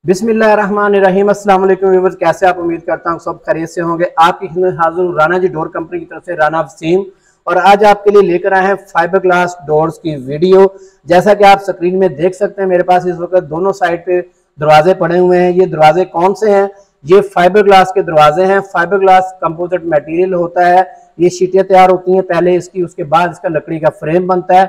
बिस्मिल्लाहिर्रहमानिर्रहीम। अस्सलाम वालेकुम व्यूअर्स, कैसे आप? उम्मीद करता हूँ सब खैरियत से होंगे। आपकी खिदमत हाजिर हूँ राना जी डोर कंपनी की तरफ से, राना वसीम। और आज आपके लिए लेकर आए हैं फाइबर ग्लास डोर्स की वीडियो। जैसा कि आप स्क्रीन में देख सकते हैं, मेरे पास इस वक्त दोनों साइड पे दरवाजे पड़े हुए हैं। ये दरवाजे कौन से हैं? ये फाइबर ग्लास के दरवाजे हैं। फाइबर ग्लास कंपोजिट मटेरियल होता है। ये शीटें तैयार होती हैं पहले इसकी, उसके बाद इसका लकड़ी का फ्रेम बनता है।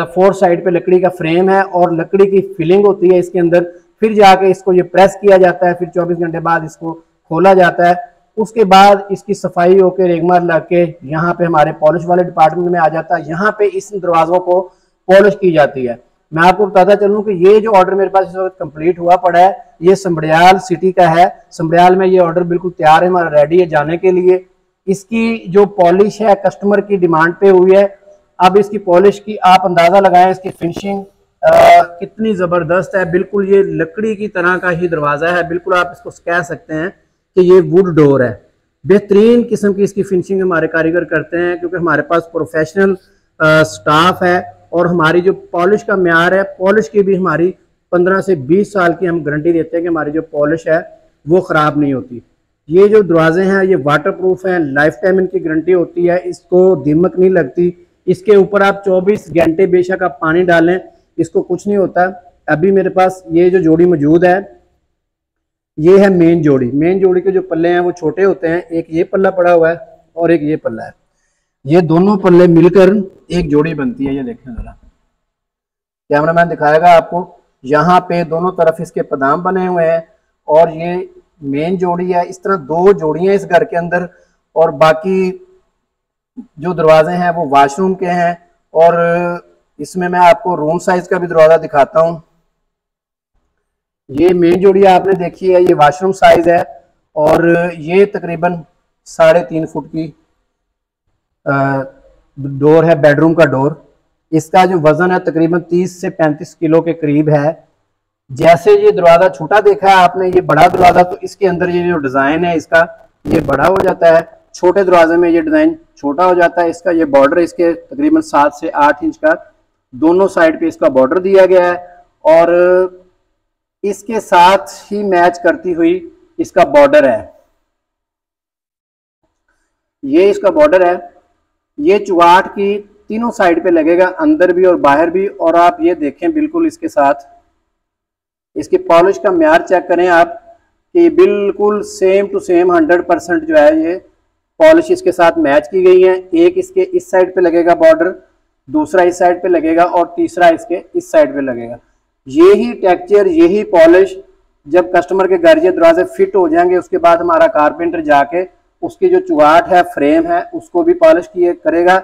4 साइड पे लकड़ी का फ्रेम है और लकड़ी की फिलिंग होती है इसके अंदर। फिर जाके इसको ये प्रेस किया जाता है, फिर 24 घंटे बाद इसको खोला जाता है। उसके बाद इसकी सफाई होकर रेगमार लग के यहाँ पे हमारे पॉलिश वाले डिपार्टमेंट में आ जाता है। यहाँ पे इस दरवाजों को पॉलिश की जाती है। मैं आपको बताता चलूँ कि ये जो ऑर्डर मेरे पास इस वक्त कंप्लीट हुआ पड़ा है, ये संबड़ियाल सिटी का है। संबड़ियाल में ये ऑर्डर बिल्कुल तैयार है, हमारा रेडी है जाने के लिए। इसकी जो पॉलिश है कस्टमर की डिमांड पे हुई है। अब इसकी पॉलिश की आप अंदाजा लगाएं, इसकी फिनिशिंग कितनी जबरदस्त है। बिल्कुल ये लकड़ी की तरह का ही दरवाजा है। बिल्कुल आप इसको कह सकते हैं कि ये वुड डोर है। बेहतरीन किस्म की इसकी फिनिशिंग हमारे कारीगर करते हैं, क्योंकि हमारे पास प्रोफेशनल स्टाफ है। और हमारी जो पॉलिश का म्यार है, पॉलिश की भी हमारी 15 से 20 साल की हम गारंटी देते हैं कि हमारी जो पॉलिश है वो ख़राब नहीं होती। ये जो दरवाजे हैं ये वाटर प्रूफ हैं, लाइफ टाइम इनकी गारंटी होती है, इसको दीमक नहीं लगती। इसके ऊपर आप 24 घंटे बेशक आप पानी डालें, इसको कुछ नहीं होता। अभी मेरे पास ये जो जोड़ी मौजूद है, ये है मेन जोड़ी। मेन जोड़ी के जो पल्ले हैं वो छोटे होते हैं। एक ये पल्ला पड़ा हुआ है और एक ये पल्ला है। ये दोनों पल्ले मिलकर एक जोड़ी बनती है। ये देखें जरा, कैमरामैन दिखाएगा आपको। यहाँ पे दोनों तरफ इसके पदाम बने हुए हैं और ये मेन जोड़ी है। इस तरह 2 जोड़ियां इस घर के अंदर, और बाकी जो दरवाजे हैं वो वॉशरूम के हैं। और इसमें मैं आपको रूम साइज का भी दरवाजा दिखाता हूँ। ये मेन जोड़ी आपने देखी है, ये वॉशरूम साइज है और ये तकरीबन 3.5 फुट की डोर है, बेडरूम का डोर। इसका जो वजन है तकरीबन 30 से 35 किलो के करीब है। जैसे ये दरवाजा छोटा देखा है आपने, ये बड़ा दरवाजा, तो इसके अंदर ये जो डिजाइन है इसका ये बड़ा हो जाता है। छोटे दरवाजे में ये डिजाइन छोटा हो जाता है। इसका ये बॉर्डर इसके तकरीबन 7 से 8 इंच का दोनों साइड पे इसका बॉर्डर दिया गया है। और इसके साथ ही मैच करती हुई इसका बॉर्डर है। ये इसका बॉर्डर है। ये चुगाट की तीनों साइड पे लगेगा, अंदर भी और बाहर भी। और आप ये देखें, बिल्कुल इसके साथ इसकी पॉलिश का म्यार चेक करें आप कि बिल्कुल सेम टू सेम 100% जो है ये पॉलिश इसके साथ मैच की गई है। एक इसके इस साइड पे लगेगा बॉर्डर, दूसरा इस साइड पे लगेगा और तीसरा इसके इस साइड पे लगेगा। यही टेक्सचर, यही पॉलिश जब कस्टमर के घर ये दरवाजे फिट हो जाएंगे, उसके बाद हमारा कारपेंटर जाके उसकी जो चुगाट है, फ्रेम है, उसको भी पॉलिश किए करेगा।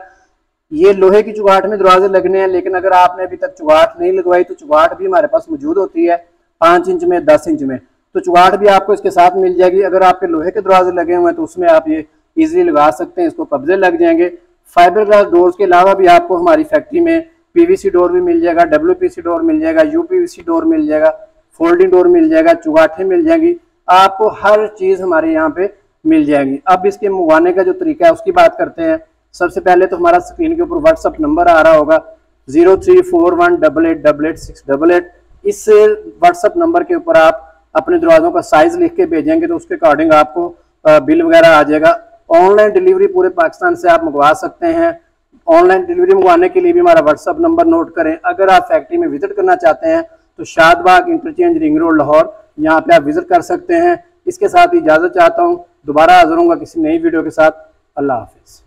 ये लोहे की चुगाट में दरवाजे लगने हैं, लेकिन अगर आपने अभी तक चुगाट नहीं लगवाई तो चुगाट भी हमारे पास मौजूद होती है 5 इंच में, 10 इंच में। तो चुगाट भी आपको इसके साथ मिल जाएगी। अगर आपके लोहे के दरवाजे लगे हुए हैं तो उसमें आप ये इजीली लगा सकते हैं, इसको कब्जे लग जाएंगे। फाइबर ग्लास डोर्स के अलावा भी आपको हमारी फैक्ट्री में पीवीसी डोर भी मिल जाएगा, WPC डोर मिल जाएगा, UPVC डोर मिल जाएगा, फोल्डिंग डोर मिल जाएगा, चुगाठें मिल जाएंगी। आपको हर चीज हमारे यहाँ पे मिल जाएगी। अब इसके मंगवाने का जो तरीका है उसकी बात करते हैं। सबसे पहले तो हमारा स्क्रीन के ऊपर व्हाट्सअप नंबर आ रहा होगा 0341888888। इस व्हाट्सअप नंबर के ऊपर आप अपने दरवाजों का साइज लिख के भेजेंगे तो उसके अकॉर्डिंग आपको बिल वगैरह आ जाएगा। ऑनलाइन डिलीवरी पूरे पाकिस्तान से आप मंगवा सकते हैं। ऑनलाइन डिलीवरी मंगवाने के लिए भी हमारा व्हाट्सअप नंबर नोट करें। अगर आप फैक्ट्री में विजिट करना चाहते हैं तो Shadbagh interchange ring road Lahore, यहाँ पे आप विजिट कर सकते हैं। इसके साथ इजाजत चाहता हूँ, दोबारा हाजिर होऊंगा किसी नई वीडियो के साथ। अल्लाह हाफिज।